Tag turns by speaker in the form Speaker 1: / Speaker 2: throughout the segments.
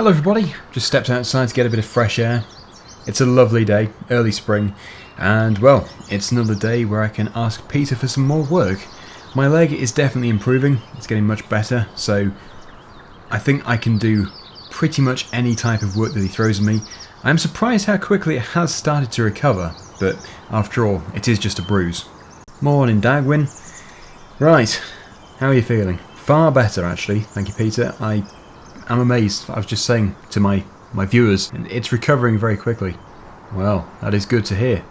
Speaker 1: Hello everybody, just stepped outside to get a bit of fresh air. It's a lovely day, early spring, and well, it's another day where I can ask Peter for some more work. My leg is definitely improving, it's getting much better, so I think I can do pretty much any type of work that he throws at me. I'm surprised how quickly it has started to recover, but after all, it is just a bruise. Morning Daggerwin. Right, how are you feeling? Far better actually, thank you Peter. I'm amazed. I was just saying to my viewers, it's recovering very quickly. Well, that is good to hear.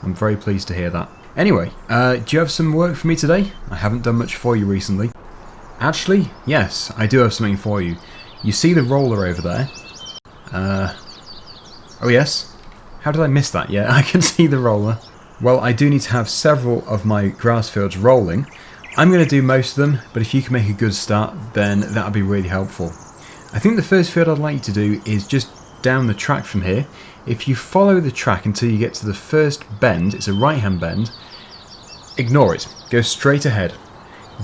Speaker 1: I'm very pleased to hear that. Anyway, do you have some work for me today? I haven't done much for you recently. Actually, yes, I do have something for you. You see the roller over there? Oh yes? How did I miss that? Yeah, I can see the roller. Well, I do need to have several of my grass fields rolling. I'm going to do most of them, but if you can make a good start, then that would be really helpful. I think the first field I'd like you to do is just down the track from here. If you follow the track until you get to the first bend, it's a right hand bend, ignore it, go straight ahead.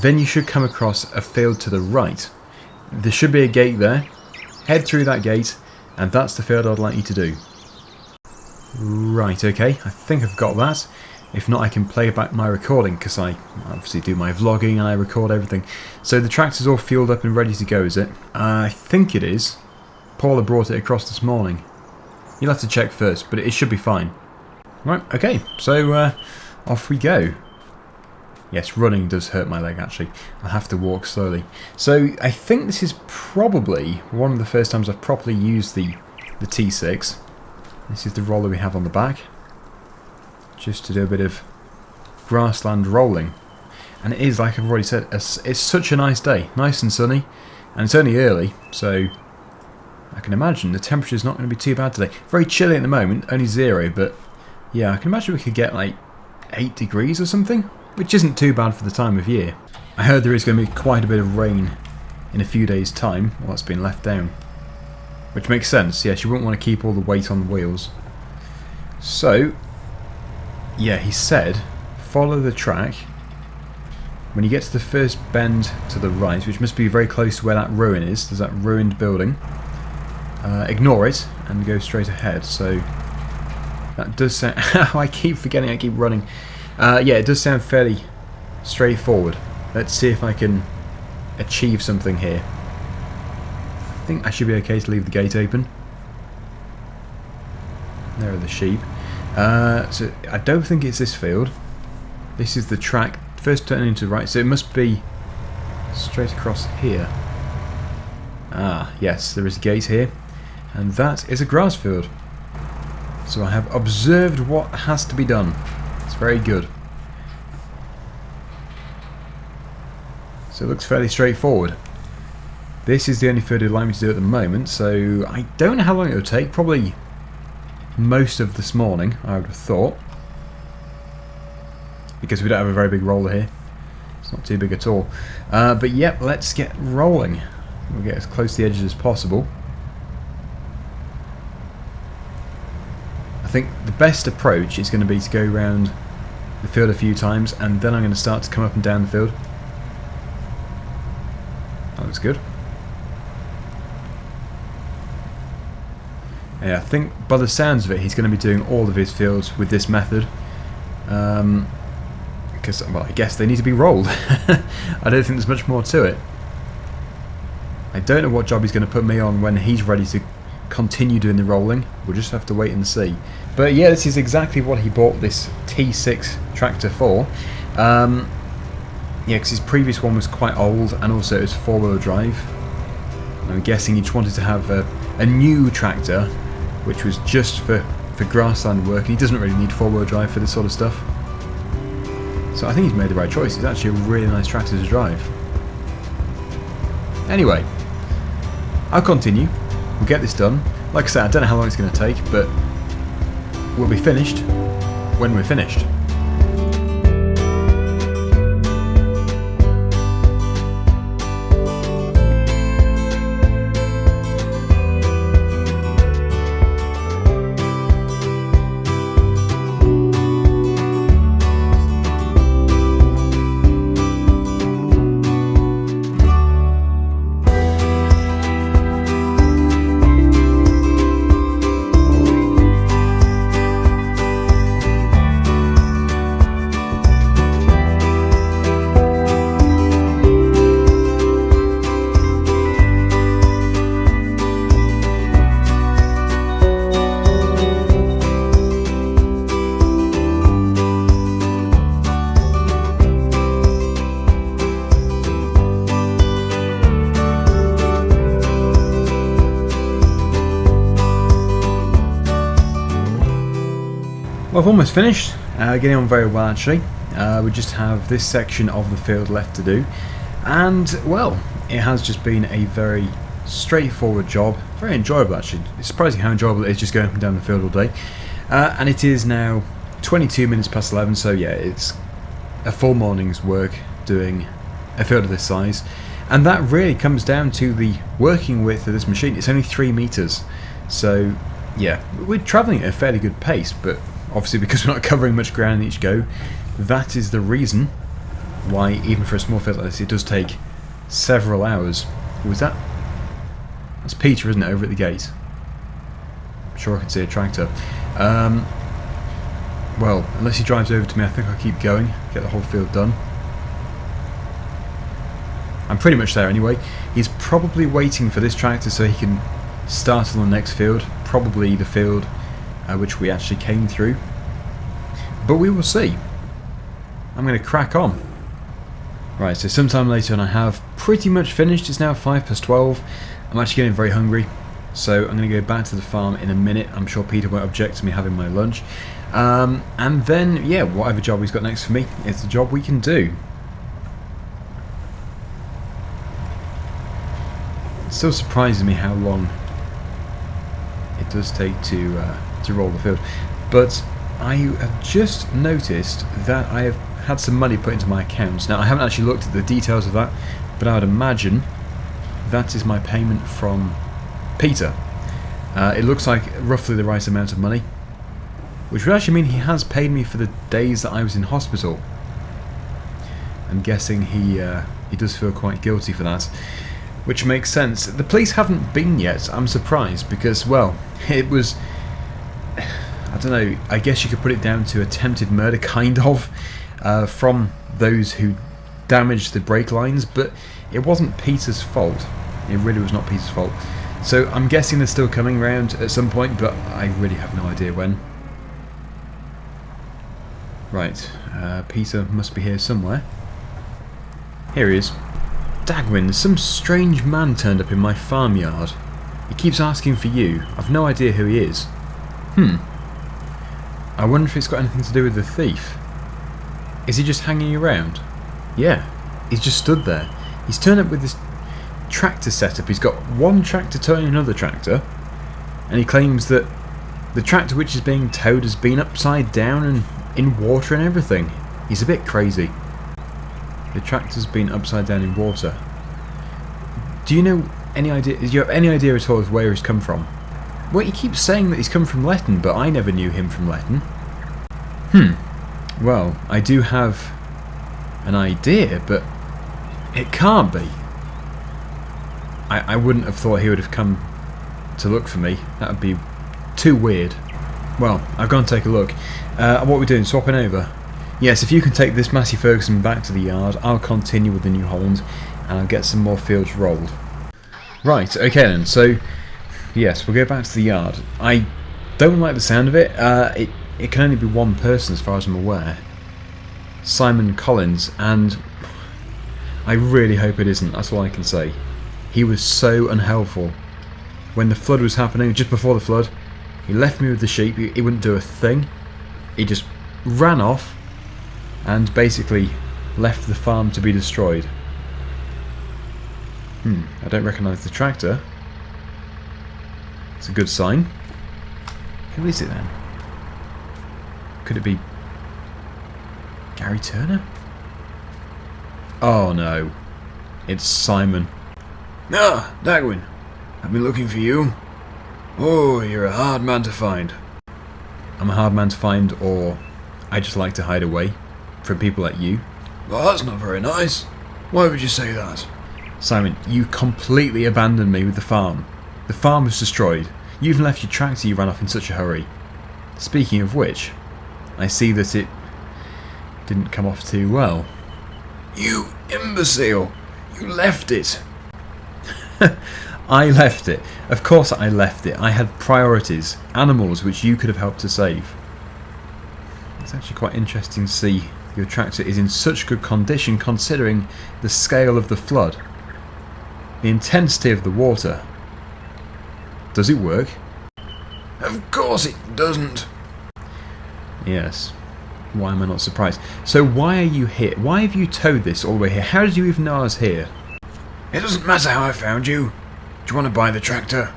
Speaker 1: Then you should come across a field to the right. There should be a gate there, head through that gate, and that's the field I'd like you to do. Right, okay, I think I've got that. If not, I can play back my recording, because I obviously do my vlogging and I record everything. So the tractor's all fueled up and ready to go, is it? I think it is. Paula brought it across this morning. You'll have to check first, but it should be fine. Right, okay, so off we go. Yes, running does hurt my leg actually. I'll have to walk slowly. So I think this is probably one of the first times I've properly used the T6. This is the roller we have on the back. Just to do a bit of grassland rolling. And it is, like I've already said, it's such a nice day. Nice and sunny. And it's only early, so I can imagine the temperature's not going to be too bad today. Very chilly at the moment, only 0, but yeah, I can imagine we could get like 8 degrees or something, which isn't too bad for the time of year. I heard there is going to be quite a bit of rain in a few days' time. Well, that's been left down. Which makes sense, yes, you wouldn't want to keep all the weight on the wheels. So yeah, he said, follow the track. When you get to the first bend to the right, which must be very close to where that ruin is, there's that ruined building, ignore it and go straight ahead. So that does sound... I keep forgetting, I keep running. Yeah, it does sound fairly straightforward. Let's see if I can achieve something here. I think I should be okay to leave the gate open. There are the sheep. So I don't think it's this field. This is the track. First turning to the right, so it must be straight across here. Ah, yes, there is a gate here. And that is a grass field. So I have observed what has to be done. It's very good. So it looks fairly straightforward. This is the only field he'd like me to do at the moment, so I don't know how long it will take. Probably most of this morning, I would have thought, because we don't have a very big roller here. It's not too big at all. But yep, let's get rolling. We'll get as close to the edges as possible. I think the best approach is going to be to go around the field a few times, and then I'm going to start to come up and down the field. That looks good. Yeah, I think by the sounds of it, he's going to be doing all of his fields with this method. Because, well, I guess they need to be rolled. I don't think there's much more to it. I don't know what job he's going to put me on when he's ready to continue doing the rolling. We'll just have to wait and see. But yeah, this is exactly what he bought this T6 tractor for. Yeah, because his previous one was quite old, and also it was 4-wheel drive. I'm guessing he just wanted to have a new tractor, which was just for grassland work, and he doesn't really need 4-wheel drive for this sort of stuff. So I think he's made the right choice. It's actually a really nice tractor to drive. Anyway, I'll continue. We'll get this done. Like I said, I don't know how long it's going to take, but we'll be finished when we're finished. Well, I've almost finished. Getting on very well actually. We just have this section of the field left to do, and well, it has just been a very straightforward job, very enjoyable actually. It's surprising how enjoyable it is just going up and down the field all day. And it is now 22 minutes past 11, so yeah, it's a full morning's work doing a field of this size, and that really comes down to the working width of this machine. It's only 3 meters, so yeah, we're travelling at a fairly good pace, but obviously because we're not covering much ground in each go, that is the reason why even for a small field like this it does take several hours. Was that? That's Peter, isn't it, over at the gate? I'm sure I can see a tractor. Well, unless he drives over to me, I think I'll keep going, get the whole field done. I'm pretty much there anyway. He's probably waiting for this tractor so he can start on the next field, probably the field which we actually came through. But we will see. I'm going to crack on. Right, so sometime later, and I have pretty much finished. It's now 12:05. I'm actually getting very hungry, so I'm going to go back to the farm in a minute. I'm sure Peter won't object to me having my lunch. And then, yeah, whatever job he's got next for me is the job we can do. It still surprises me how long it does take to roll the field. But I have just noticed that I have had some money put into my account. Now, I haven't actually looked at the details of that, but I would imagine that is my payment from Peter. It looks like roughly the right amount of money, which would actually mean he has paid me for the days that I was in hospital. I'm guessing he does feel quite guilty for that, which makes sense. The police haven't been yet. I'm surprised because, well, it was, I don't know, I guess you could put it down to attempted murder, kind of, from those who damaged the brake lines, but it wasn't Peter's fault. It really was not Peter's fault. So I'm guessing they're still coming round at some point, but I really have no idea when. Right, Peter must be here somewhere. Here he is. Daggerwin, some strange man turned up in my farmyard. He keeps asking for you. I've no idea who he is. I wonder if it's got anything to do with the thief. Is he just hanging around? Yeah, he's just stood there. He's turned up with this tractor setup. He's got one tractor towing another tractor, and he claims that the tractor which is being towed has been upside down and in water and everything. He's a bit crazy. The tractor's been upside down in water. Do you know any idea? Do you have any idea at all of where he's come from? Well, he keeps saying that he's come from Letton, but I never knew him from Letton. Well, I do have an idea, but it can't be. I wouldn't have thought he would have come to look for me. That would be too weird. Well, I've gone to take a look. What are we doing? Swapping over? Yes, if you can take this Massey Ferguson back to the yard, I'll continue with the New Holland, and I'll get some more fields rolled. Right, okay then, so yes, we'll go back to the yard. I don't like the sound of it. It can only be one person as far as I'm aware. Simon Collins, and I really hope it isn't, that's all I can say. He was so unhelpful. When the flood was happening, just before the flood, he left me with the sheep. He wouldn't do a thing. He just ran off and basically left the farm to be destroyed. I don't recognise the tractor. It's a good sign. Who is it then? Could it be Gary Turner? Oh no, it's Simon. Ah, Daggerwin, I've been looking for you. Oh, you're a hard man to find. I'm a hard man to find, or I just like to hide away from people like you. Well, that's not very nice. Why would you say that? Simon, you completely abandoned me with the farm. The farm was destroyed. You even left your tractor you ran off in such a hurry. Speaking of which, I see that it didn't come off too well. You imbecile! You left it! I left it. Of course I left it. I had priorities. Animals which you could have helped to save. It's actually quite interesting to see your tractor is in such good condition considering the scale of the flood. The intensity of the water. Does it work? Of course it doesn't. Yes. Why am I not surprised? So why are you here? Why have you towed this all the way here? How did you even know I was here?
Speaker 2: It doesn't matter how I found you. Do you want to buy the tractor?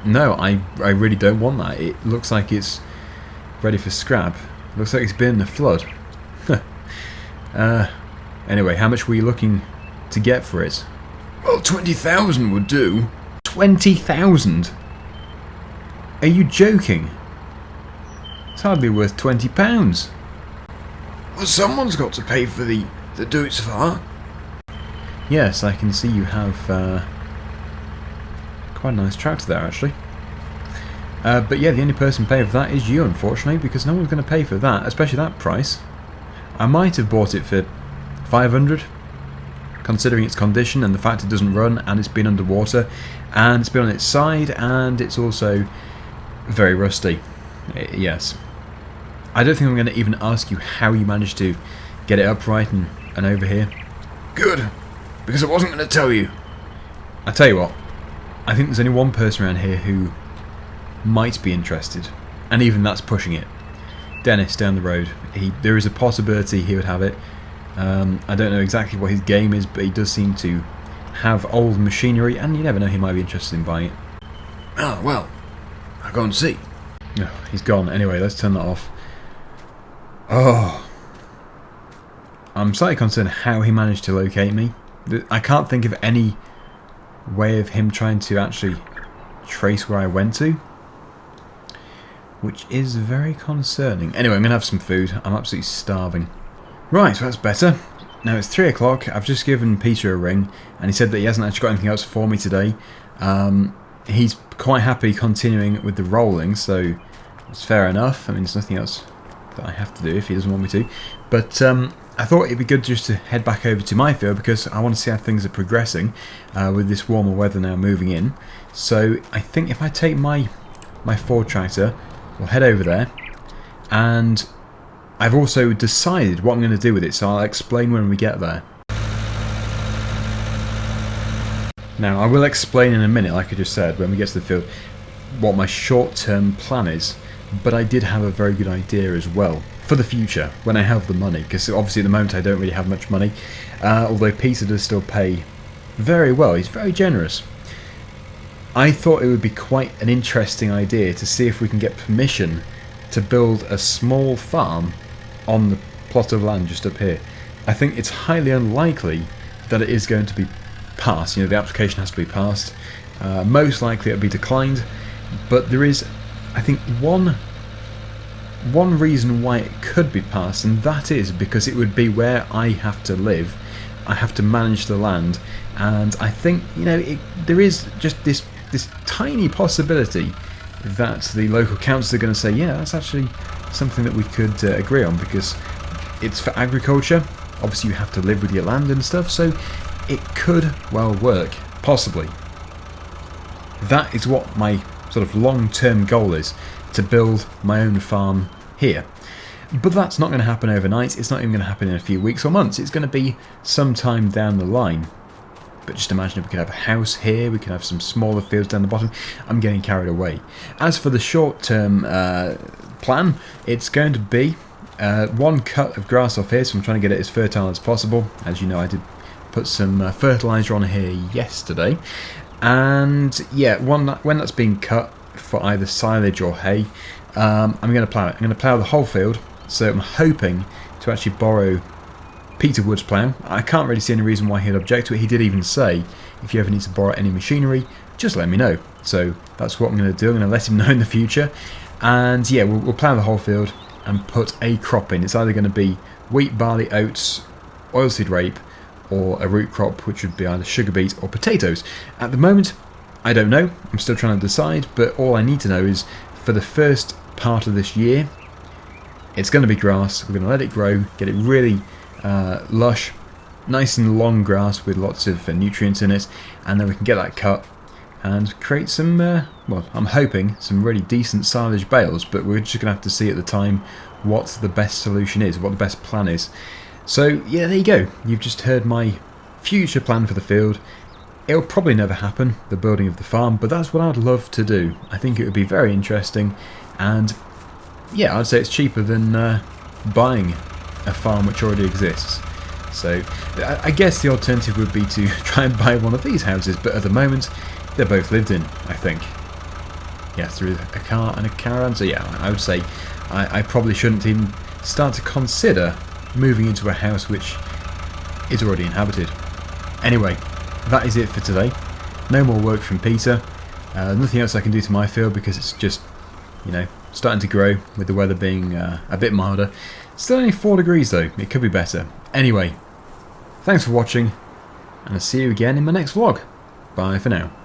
Speaker 1: No, I really don't want that. It looks like it's ready for scrap. Looks like it's been in the flood. Anyway, how much were you looking to get for it?
Speaker 2: Well, 20,000 would do.
Speaker 1: 20,000? Are you joking? It's hardly worth £20.
Speaker 2: Well, someone's got to pay for the do-it's far.
Speaker 1: Yes, I can see you have quite a nice tractor there, actually. But yeah, the only person paying for that is you, unfortunately, because no one's going to pay for that, especially that price. I might have bought it for 500, considering its condition and the fact it doesn't run, and it's been underwater, and it's been on its side, and it's also very rusty. Yes. I don't think I'm going to even ask you how you managed to get it upright and over here.
Speaker 2: Good, because I wasn't going to tell you.
Speaker 1: I tell you what, I think there's only one person around here who might be interested, and even that's pushing it. Dennis down the road. There is a possibility he would have it. I don't know exactly what his game is, but he does seem to have old machinery, and you never know, he might be interested in buying it.
Speaker 2: Oh, well, I'll go and see.
Speaker 1: Oh, he's gone. Anyway, let's turn that off. Oh, I'm slightly concerned how he managed to locate me. I can't think of any way of him trying to actually trace where I went to, which is very concerning. Anyway, I'm going to have some food. I'm absolutely starving. Right, that's better. Now it's 3 o'clock. I've just given Peter a ring, and he said that he hasn't actually got anything else for me today. He's quite happy continuing with the rolling, so it's fair enough. I mean, there's nothing else that I have to do if he doesn't want me to. But I thought it'd be good just to head back over to my field, because I want to see how things are progressing with this warmer weather now moving in. So I think if I take my Ford tractor, we'll head over there, and I've also decided what I'm going to do with it, so I'll explain when we get there. Now, I will explain in a minute, like I just said, when we get to the field, what my short-term plan is, but I did have a very good idea as well for the future, when I have the money, because obviously at the moment I don't really have much money, although Peter does still pay very well. He's very generous. I thought it would be quite an interesting idea to see if we can get permission to build a small farm on the plot of land just up here. I think it's highly unlikely that it is going to be passed. You know, the application has to be passed. Most likely it'll be declined, but there is, I think, one reason why it could be passed, and that is because it would be where I have to live. I have to manage the land, and I think, you know, there is just this tiny possibility that the local council are going to say, yeah, that's actually something that we could agree on, because it's for agriculture. Obviously you have to live with your land and stuff, so it could well work, possibly. That is what my sort of long-term goal is, to build my own farm here. But that's not going to happen overnight. It's not even going to happen in a few weeks or months. It's going to be some time down the line. But just imagine if we could have a house here, we could have some smaller fields down the bottom. I'm getting carried away. As for the short-term plan, it's going to be one cut of grass off here, so I'm trying to get it as fertile as possible. As you know, I did put some fertiliser on here yesterday. And yeah, when that's being cut for either silage or hay, I'm going to plough it. I'm going to plough the whole field, so I'm hoping to actually borrow Peter Wood's plough. I can't really see any reason why he'd object to it. He did even say, if you ever need to borrow any machinery, just let me know. So that's what I'm going to do. I'm going to let him know in the future. And yeah, we'll plough the whole field and put a crop in. It's either going to be wheat, barley, oats, oilseed rape, or a root crop, which would be either sugar beet or potatoes. At the moment, I don't know. I'm still trying to decide, but all I need to know is, for the first part of this year, it's going to be grass. We're going to let it grow, get it really lush, nice and long grass with lots of nutrients in it, and then we can get that cut and create some, well, I'm hoping some really decent silage bales, but we're just going to have to see at the time what the best solution is, what the best plan is. So yeah, there you go. You've just heard my future plan for the field. It'll probably never happen, the building of the farm, but that's what I'd love to do. I think it would be very interesting, and yeah, I'd say it's cheaper than buying a farm which already exists. So I guess the alternative would be to try and buy one of these houses, but at the moment they're both lived in, I think. Yeah, through a car and a caravan. So yeah, I would say I probably shouldn't even start to consider moving into a house which is already inhabited. Anyway, that is it for today. No more work from Peter. Nothing else I can do to my field because it's just, you know, starting to grow with the weather being a bit milder. Still only 4 degrees though, it could be better. Anyway, thanks for watching, and I'll see you again in my next vlog. Bye for now.